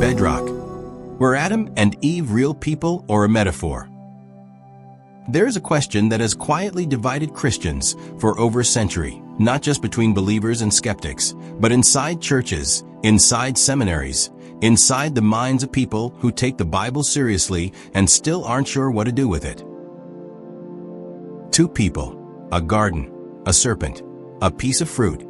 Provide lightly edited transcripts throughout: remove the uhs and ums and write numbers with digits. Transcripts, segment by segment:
Bedrock. Were Adam and Eve real people or a metaphor? There is a question that has quietly divided Christians for over a century, not just between believers and skeptics, but inside churches, inside seminaries, inside the minds of people who take the Bible seriously and still aren't sure what to do with it. Two people, a garden, a serpent, a piece of fruit.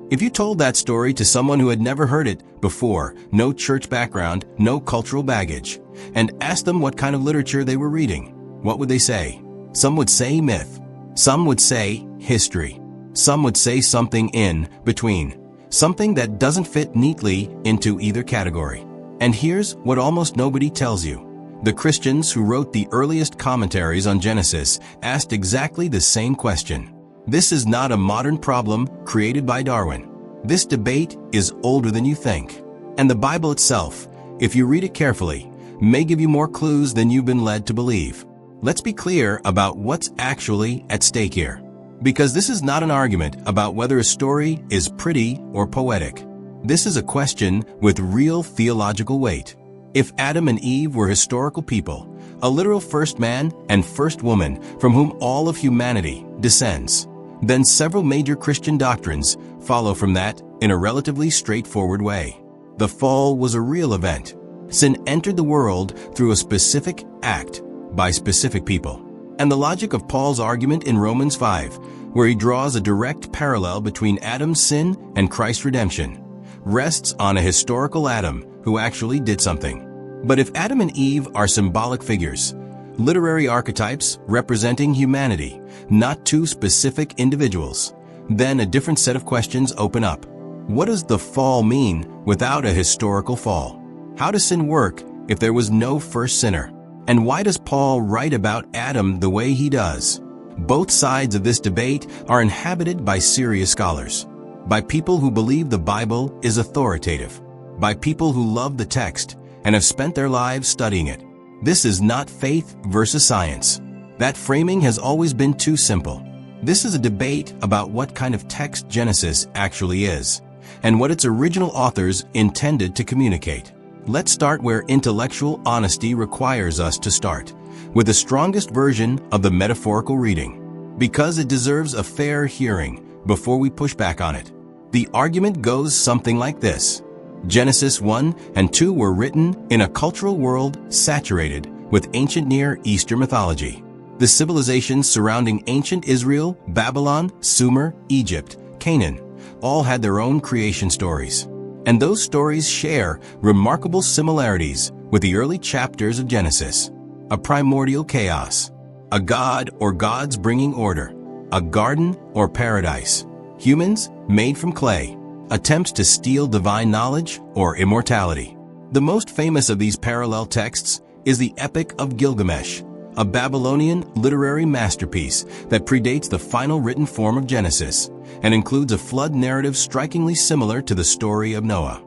If you told that story to someone who had never heard it before, no church background, no cultural baggage, and asked them what kind of literature they were reading, what would they say? Some would say myth. Some would say history. Some would say something in between. Something that doesn't fit neatly into either category. And here's what almost nobody tells you. The Christians who wrote the earliest commentaries on Genesis asked exactly the same question. This is not a modern problem created by Darwin. This debate is older than you think. And the Bible itself, if you read it carefully, may give you more clues than you've been led to believe. Let's be clear about what's actually at stake here. Because this is not an argument about whether a story is pretty or poetic. This is a question with real theological weight. If Adam and Eve were historical people, a literal first man and first woman from whom all of humanity descends, then several major Christian doctrines follow from that in a relatively straightforward way. The fall was a real event. Sin entered the world through a specific act by specific people. And the logic of Paul's argument in Romans 5, where he draws a direct parallel between Adam's sin and Christ's redemption, rests on a historical Adam who actually did something. But if Adam and Eve are symbolic figures, literary archetypes representing humanity, not two specific individuals, then a different set of questions open up. What does the fall mean without a historical fall? How does sin work if there was no first sinner? And why does Paul write about Adam the way he does? Both sides of this debate are inhabited by serious scholars, by people who believe the Bible is authoritative, by people who love the text and have spent their lives studying it. This is not faith versus science. That framing has always been too simple. This is a debate about what kind of text Genesis actually is, and what its original authors intended to communicate. Let's start where intellectual honesty requires us to start, with the strongest version of the metaphorical reading, because it deserves a fair hearing before we push back on it. The argument goes something like this. Genesis 1 and 2 were written in a cultural world saturated with ancient Near Eastern mythology. The civilizations surrounding ancient Israel, Babylon, Sumer, Egypt, Canaan, all had their own creation stories. And those stories share remarkable similarities with the early chapters of Genesis. A primordial chaos, a god or gods bringing order, a garden or paradise, humans made from clay, attempts to steal divine knowledge or immortality. The most famous of these parallel texts is the Epic of Gilgamesh, a Babylonian literary masterpiece that predates the final written form of Genesis and includes a flood narrative strikingly similar to the story of Noah.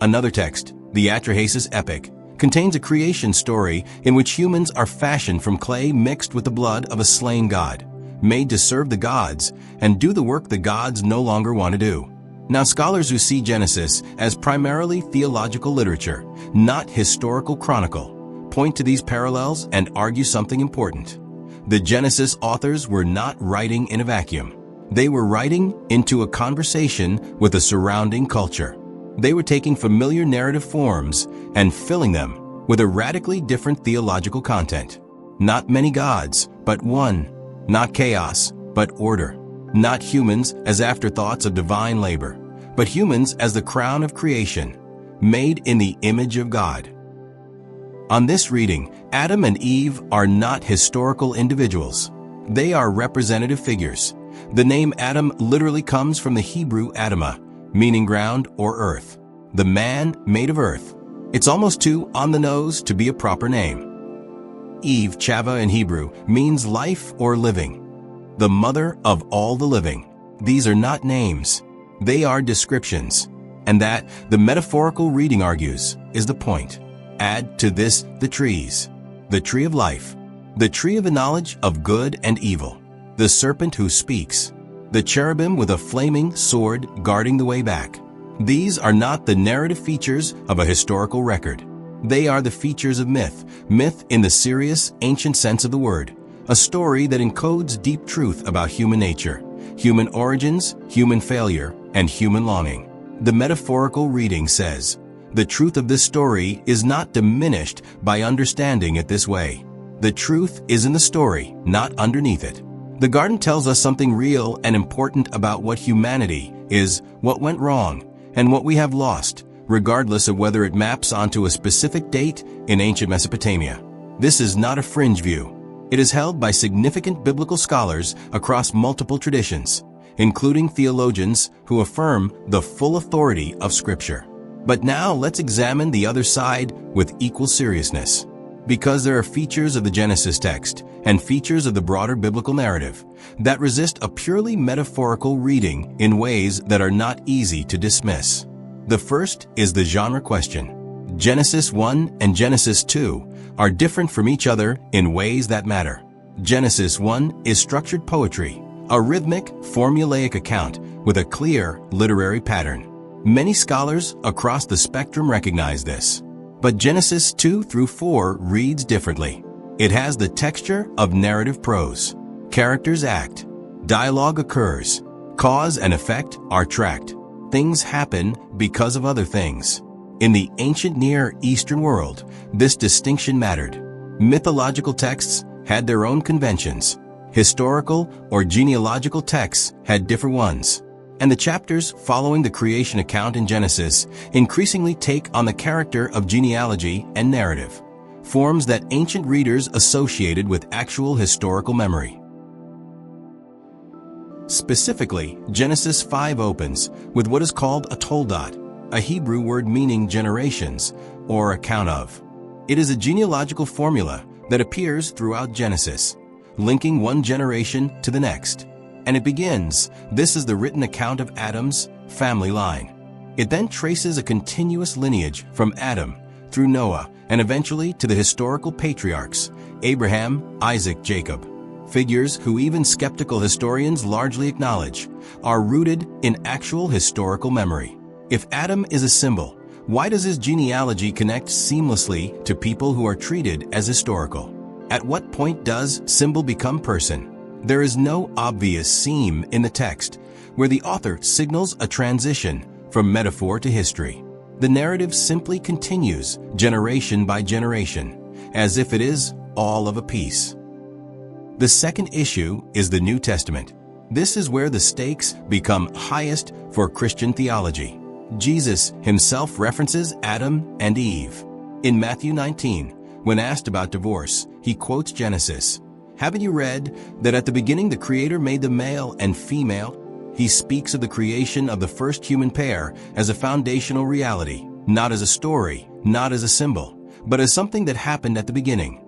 Another text, the Atrahasis Epic, contains a creation story in which humans are fashioned from clay mixed with the blood of a slain god, made to serve the gods and do the work the gods no longer want to do. Now, scholars who see Genesis as primarily theological literature, not historical chronicle, point to these parallels and argue something important. The Genesis authors were not writing in a vacuum. They were writing into a conversation with the surrounding culture. They were taking familiar narrative forms and filling them with a radically different theological content. Not many gods, but one. Not chaos, but order. Not humans as afterthoughts of divine labor, but humans as the crown of creation, made in the image of God. On this reading, Adam and Eve are not historical individuals. They are representative figures. The name Adam literally comes from the Hebrew Adamah, meaning ground or earth. The man made of earth. It's almost too on the nose to be a proper name. Eve, Chava in Hebrew, means life or living. The mother of all the living. These are not names. They are descriptions. And that, the metaphorical reading argues, is the point. Add to this the trees. The tree of life. The tree of the knowledge of good and evil. The serpent who speaks. The cherubim with a flaming sword guarding the way back. These are not the narrative features of a historical record. They are the features of myth, myth in the serious, ancient sense of the word, a story that encodes deep truth about human nature, human origins, human failure, and human longing. The metaphorical reading says, "The truth of this story is not diminished by understanding it this way. The truth is in the story, not underneath it." The garden tells us something real and important about what humanity is, what went wrong, and what we have lost, regardless of whether it maps onto a specific date in ancient Mesopotamia. This is not a fringe view. It is held by significant biblical scholars across multiple traditions, including theologians who affirm the full authority of Scripture. But now let's examine the other side with equal seriousness. Because there are features of the Genesis text and features of the broader biblical narrative that resist a purely metaphorical reading in ways that are not easy to dismiss. The first is the genre question. Genesis 1 and Genesis 2 are different from each other in ways that matter. Genesis 1 is structured poetry, a rhythmic, formulaic account with a clear literary pattern. Many scholars across the spectrum recognize this. But Genesis 2 through 4 reads differently. It has the texture of narrative prose. Characters act. Dialogue occurs. Cause and effect are tracked. Things happen because of other things. In the ancient Near Eastern world, this distinction mattered. Mythological texts had their own conventions. Historical or genealogical texts had different ones. And the chapters following the creation account in Genesis increasingly take on the character of genealogy and narrative, forms that ancient readers associated with actual historical memory. Specifically, Genesis 5 opens with what is called a toldot, a Hebrew word meaning generations, or account of. It is a genealogical formula that appears throughout Genesis, linking one generation to the next. And it begins, "This is the written account of Adam's family line." It then traces a continuous lineage from Adam through Noah and eventually to the historical patriarchs, Abraham, Isaac, Jacob. Figures who even skeptical historians largely acknowledge are rooted in actual historical memory. If Adam is a symbol, why does his genealogy connect seamlessly to people who are treated as historical? At what point does symbol become person? There is no obvious seam in the text where the author signals a transition from metaphor to history. The narrative simply continues generation by generation, as if it is all of a piece. The second issue is the New Testament. This is where the stakes become highest for Christian theology. Jesus himself references Adam and Eve. In Matthew 19, when asked about divorce, he quotes Genesis. "Haven't you read that at the beginning the Creator made the male and female?" He speaks of the creation of the first human pair as a foundational reality, not as a story, not as a symbol, but as something that happened at the beginning.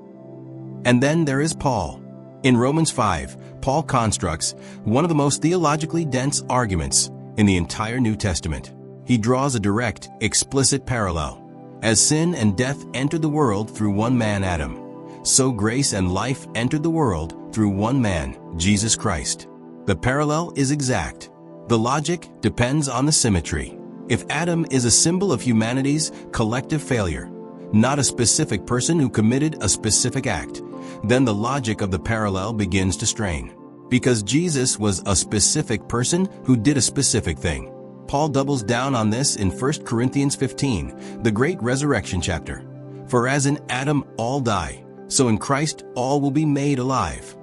And then there is Paul. In Romans 5, Paul constructs one of the most theologically dense arguments in the entire New Testament. He draws a direct, explicit parallel. As sin and death entered the world through one man, Adam, so grace and life entered the world through one man, Jesus Christ. The parallel is exact. The logic depends on the symmetry. If Adam is a symbol of humanity's collective failure, not a specific person who committed a specific act, then the logic of the parallel begins to strain. Because Jesus was a specific person who did a specific thing. Paul doubles down on this in 1 Corinthians 15, the great resurrection chapter. "For as in Adam all die, so in Christ all will be made alive."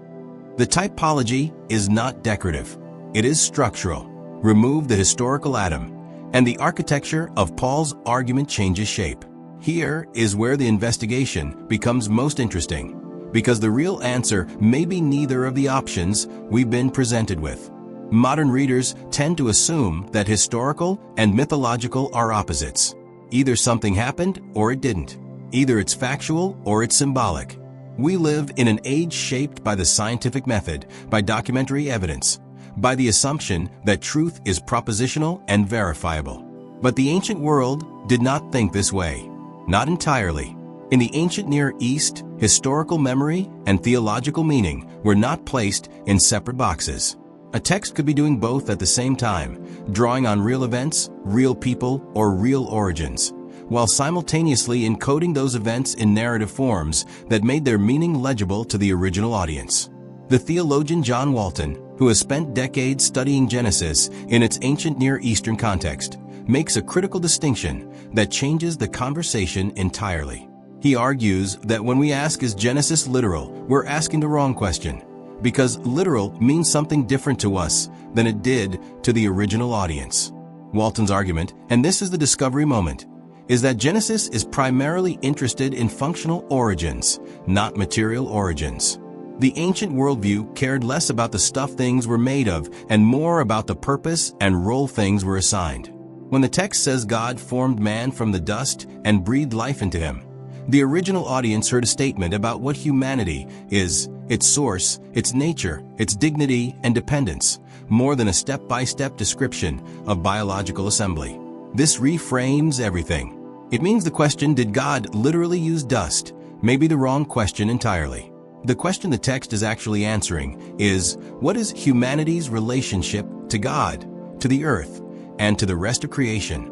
The typology is not decorative. It is structural. Remove the historical Adam, and the architecture of Paul's argument changes shape. Here is where the investigation becomes most interesting, because the real answer may be neither of the options we've been presented with. Modern readers tend to assume that historical and mythological are opposites. Either something happened or it didn't. Either it's factual or it's symbolic. We live in an age shaped by the scientific method, by documentary evidence, by the assumption that truth is propositional and verifiable. But the ancient world did not think this way. Not entirely. In the ancient Near East, historical memory and theological meaning were not placed in separate boxes. A text could be doing both at the same time, drawing on real events, real people, or real origins, while simultaneously encoding those events in narrative forms that made their meaning legible to the original audience. The theologian John Walton, who has spent decades studying Genesis in its ancient Near Eastern context, makes a critical distinction that changes the conversation entirely. He argues that when we ask, "Is Genesis literal?" we're asking the wrong question, because literal means something different to us than it did to the original audience. Walton's argument, and this is the discovery moment, is that Genesis is primarily interested in functional origins, not material origins. The ancient worldview cared less about the stuff things were made of and more about the purpose and role things were assigned. When the text says God formed man from the dust and breathed life into him, the original audience heard a statement about what humanity is, its source, its nature, its dignity and dependence, more than a step-by-step description of biological assembly. This reframes everything. It means the question, did God literally use dust, may be the wrong question entirely. The question the text is actually answering is, what is humanity's relationship to God, to the earth, and to the rest of creation?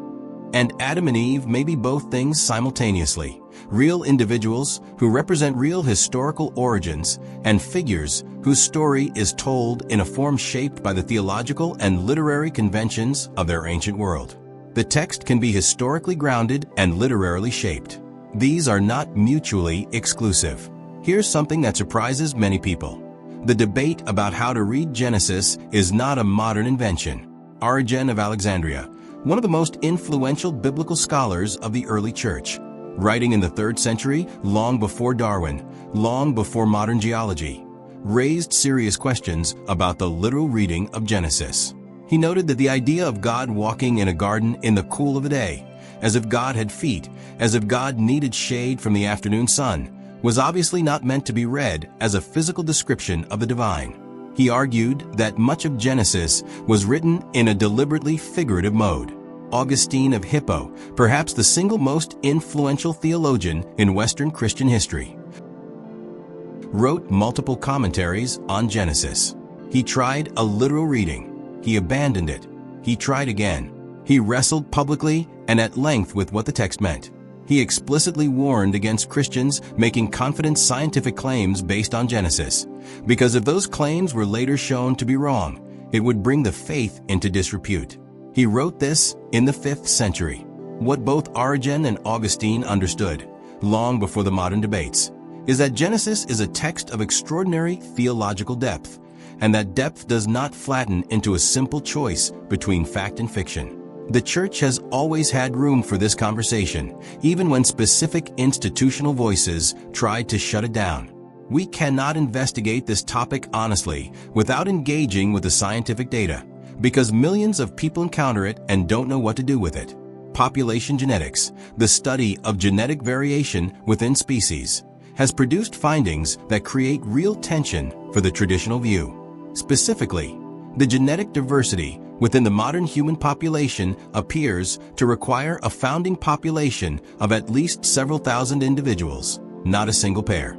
And Adam and Eve may be both things simultaneously, real individuals who represent real historical origins and figures whose story is told in a form shaped by the theological and literary conventions of their ancient world. The text can be historically grounded and literarily shaped. These are not mutually exclusive. Here's something that surprises many people. The debate about how to read Genesis is not a modern invention. Origen of Alexandria, one of the most influential biblical scholars of the early church, writing in the 3rd century, long before Darwin, long before modern geology, raised serious questions about the literal reading of Genesis. He noted that the idea of God walking in a garden in the cool of the day, as if God had feet, as if God needed shade from the afternoon sun, was obviously not meant to be read as a physical description of the divine. He argued that much of Genesis was written in a deliberately figurative mode. Augustine of Hippo, perhaps the single most influential theologian in Western Christian history, wrote multiple commentaries on Genesis. He tried a literal reading. He abandoned it. He tried again. He wrestled publicly and at length with what the text meant. He explicitly warned against Christians making confident scientific claims based on Genesis, because if those claims were later shown to be wrong, it would bring the faith into disrepute. He wrote this in the 5th century. What both Origen and Augustine understood, long before the modern debates, is that Genesis is a text of extraordinary theological depth, and that depth does not flatten into a simple choice between fact and fiction. The church has always had room for this conversation, even when specific institutional voices tried to shut it down. We cannot investigate this topic honestly without engaging with the scientific data, because millions of people encounter it and don't know what to do with it. Population genetics, the study of genetic variation within species, has produced findings that create real tension for the traditional view. Specifically, the genetic diversity within the modern human population appears to require a founding population of at least several thousand individuals, not a single pair.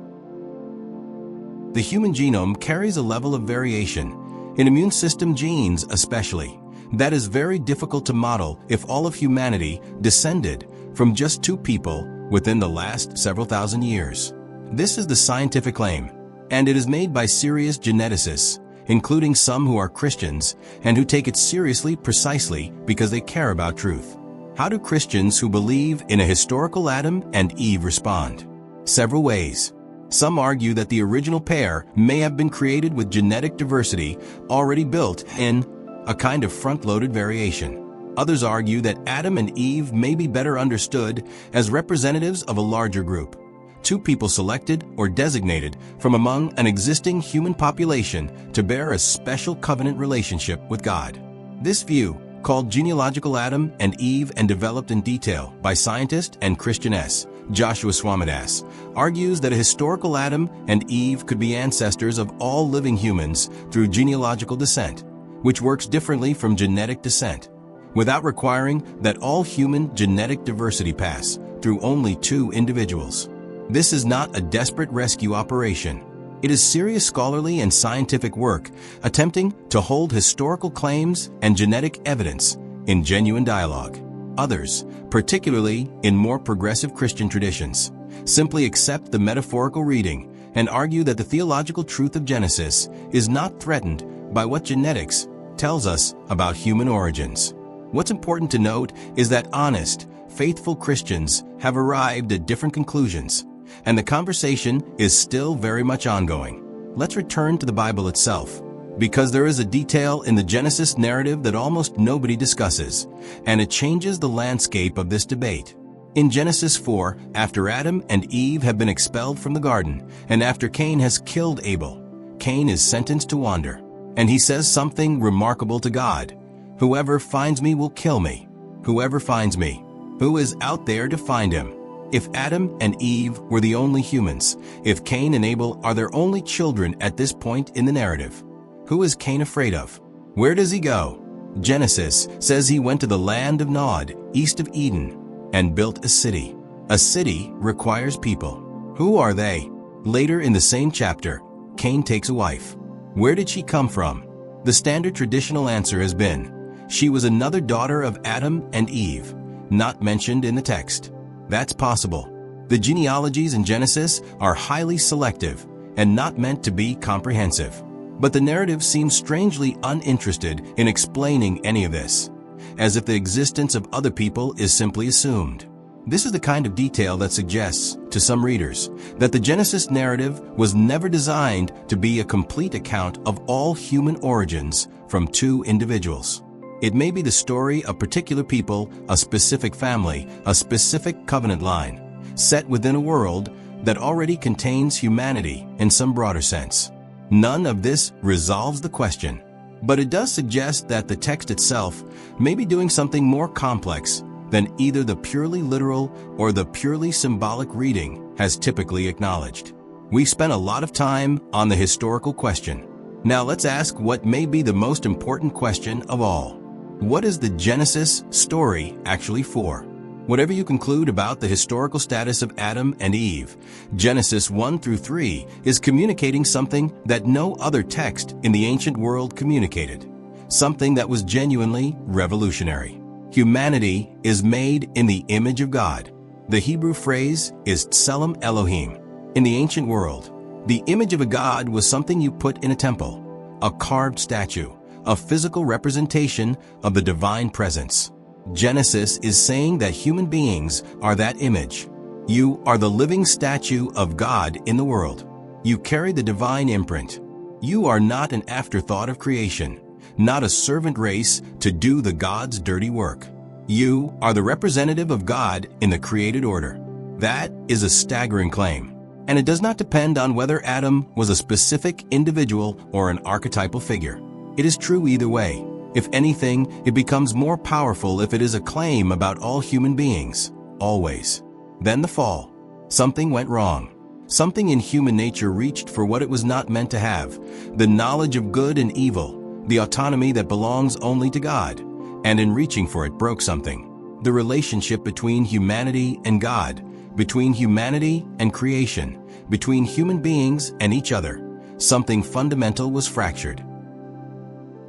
The human genome carries a level of variation, in immune system genes especially, that is very difficult to model if all of humanity descended from just 2 people within the last several thousand years. This is the scientific claim, and it is made by serious geneticists, including some who are Christians and who take it seriously precisely because they care about truth. How do Christians who believe in a historical Adam and Eve respond? Several ways. Some argue that the original pair may have been created with genetic diversity already built in, a kind of front-loaded variation. Others argue that Adam and Eve may be better understood as representatives of a larger group, 2 people selected or designated from among an existing human population to bear a special covenant relationship with God. This view, called genealogical Adam and Eve and developed in detail by scientist and Christianess Joshua Swamidass, argues that a historical Adam and Eve could be ancestors of all living humans through genealogical descent, which works differently from genetic descent, without requiring that all human genetic diversity pass through only 2 individuals. This is not a desperate rescue operation. It is serious scholarly and scientific work attempting to hold historical claims and genetic evidence in genuine dialogue. Others, particularly in more progressive Christian traditions, simply accept the metaphorical reading and argue that the theological truth of Genesis is not threatened by what genetics tells us about human origins. What's important to note is that honest, faithful Christians have arrived at different conclusions, and the conversation is still very much ongoing. Let's return to the Bible itself, because there is a detail in the Genesis narrative that almost nobody discusses, and it changes the landscape of this debate. In Genesis 4, after Adam and Eve have been expelled from the garden, and after Cain has killed Abel, Cain is sentenced to wander, and he says something remarkable to God. "Whoever finds me will kill me. Whoever finds me." Who is out there to find him? If Adam and Eve were the only humans, if Cain and Abel are their only children at this point in the narrative, who is Cain afraid of? Where does he go? Genesis says he went to the land of Nod, east of Eden, and built a city. A city requires people. Who are they? Later in the same chapter, Cain takes a wife. Where did she come from? The standard traditional answer has been, she was another daughter of Adam and Eve, not mentioned in the text. That's possible. The genealogies in Genesis are highly selective and not meant to be comprehensive. But the narrative seems strangely uninterested in explaining any of this, as if the existence of other people is simply assumed. This is the kind of detail that suggests, to some readers, that the Genesis narrative was never designed to be a complete account of all human origins from two individuals. It may be the story of particular people, a specific family, a specific covenant line, set within a world that already contains humanity in some broader sense. None of this resolves the question, but it does suggest that the text itself may be doing something more complex than either the purely literal or the purely symbolic reading has typically acknowledged. We spent a lot of time on the historical question. Now let's ask what may be the most important question of all. What is the Genesis story actually for? Whatever you conclude about the historical status of Adam and Eve, Genesis 1 through 3 is communicating something that no other text in the ancient world communicated, something that was genuinely revolutionary. Humanity is made in the image of God. The Hebrew phrase is Tselem Elohim. In the ancient world, the image of a god was something you put in a temple, a carved statue, a physical representation of the divine presence. Genesis is saying that human beings are that image. You are the living statue of God in the world. You carry the divine imprint. You are not an afterthought of creation, not a servant race to do the God's dirty work. You are the representative of God in the created order. That is a staggering claim, and it does not depend on whether Adam was a specific individual or an archetypal figure. It is true either way. If anything, it becomes more powerful if it is a claim about all human beings, always. Then the fall. Something went wrong. Something in human nature reached for what it was not meant to have, the knowledge of good and evil, the autonomy that belongs only to God, and in reaching for it broke something. The relationship between humanity and God, between humanity and creation, between human beings and each other, something fundamental was fractured.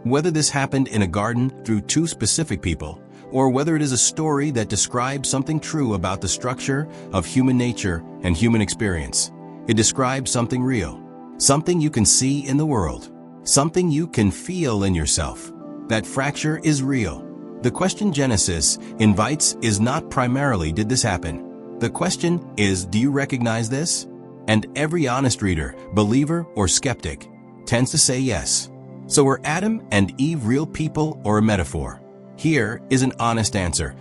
Whether this happened in a garden through two specific people, or whether it is a story that describes something true about the structure of human nature and human experience, it describes something real, something you can see in the world, something you can feel in yourself. That fracture is real. The question Genesis invites is not primarily, did this happen? The question is, do you recognize this? And every honest reader, believer or skeptic, tends to say yes. So were Adam and Eve real people or a metaphor? Here is an honest answer.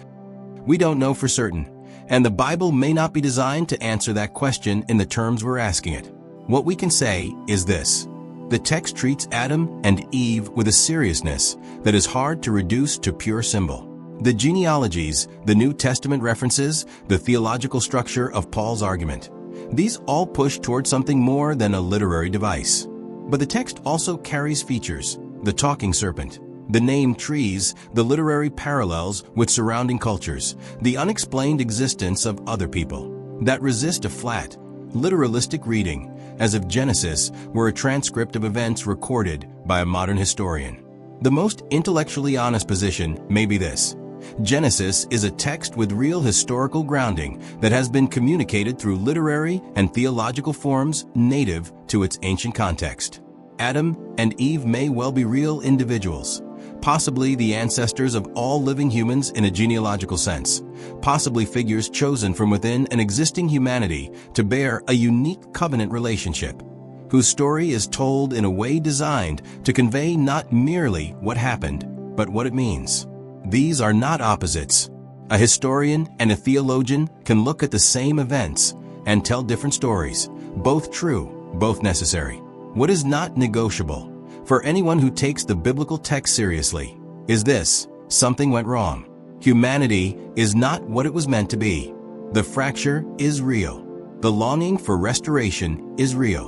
We don't know for certain, and the Bible may not be designed to answer that question in the terms we're asking it. What we can say is this: the text treats Adam and Eve with a seriousness that is hard to reduce to pure symbol. The genealogies, the New Testament references, the theological structure of Paul's argument, these all push toward something more than a literary device. But the text also carries features: the talking serpent, the name trees, the literary parallels with surrounding cultures, the unexplained existence of other people that resist a flat, literalistic reading, as if Genesis were a transcript of events recorded by a modern historian. The most intellectually honest position may be this: Genesis is a text with real historical grounding that has been communicated through literary and theological forms native to its ancient context. Adam and Eve may well be real individuals, possibly the ancestors of all living humans in a genealogical sense, possibly figures chosen from within an existing humanity to bear a unique covenant relationship, whose story is told in a way designed to convey not merely what happened, but what it means. These are not opposites. A historian and a theologian can look at the same events and tell different stories, both true, both necessary. What is not negotiable for anyone who takes the biblical text seriously is this: something went wrong. Humanity is not what it was meant to be. The fracture is real. The longing for restoration is real.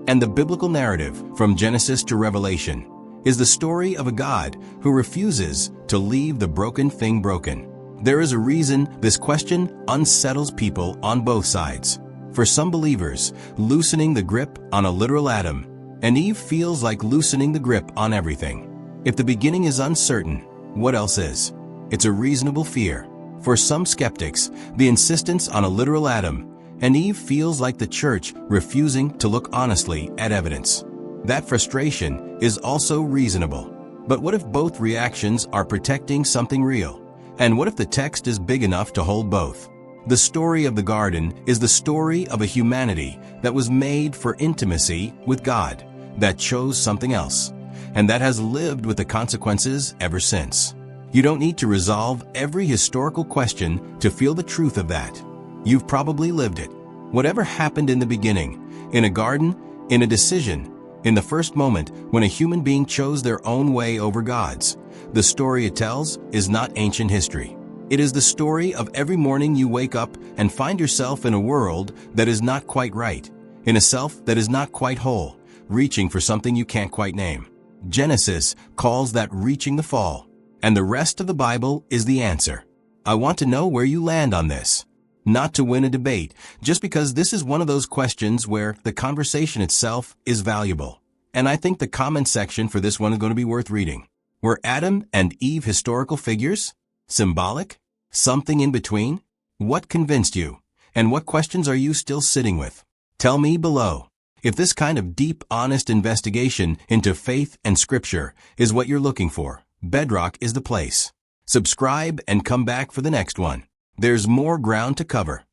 And the biblical narrative, from Genesis to Revelation, is the story of a God who refuses to leave the broken thing broken. There is a reason this question unsettles people on both sides. For some believers, loosening the grip on a literal Adam and Eve feels like loosening the grip on everything. If the beginning is uncertain, what else is? It's a reasonable fear. For some skeptics, the insistence on a literal Adam and Eve feels like the church refusing to look honestly at evidence. That frustration is also reasonable. But what if both reactions are protecting something real? And what if the text is big enough to hold both? The story of the garden is the story of a humanity that was made for intimacy with God, that chose something else, and that has lived with the consequences ever since. You don't need to resolve every historical question to feel the truth of that. You've probably lived it. Whatever happened in the beginning, in a garden, in a decision, in the first moment when a human being chose their own way over God's, the story it tells is not ancient history. It is the story of every morning you wake up and find yourself in a world that is not quite right, in a self that is not quite whole, reaching for something you can't quite name. Genesis calls that reaching the fall, and the rest of the Bible is the answer. I want to know where you land on this. Not to win a debate, just because this is one of those questions where the conversation itself is valuable. And I think the comment section for this one is going to be worth reading. Were Adam and Eve historical figures? Symbolic? Something in between? What convinced you? And what questions are you still sitting with? Tell me below. If this kind of deep, honest investigation into faith and scripture is what you're looking for, Bedrock is the place. Subscribe and come back for the next one. There's more ground to cover.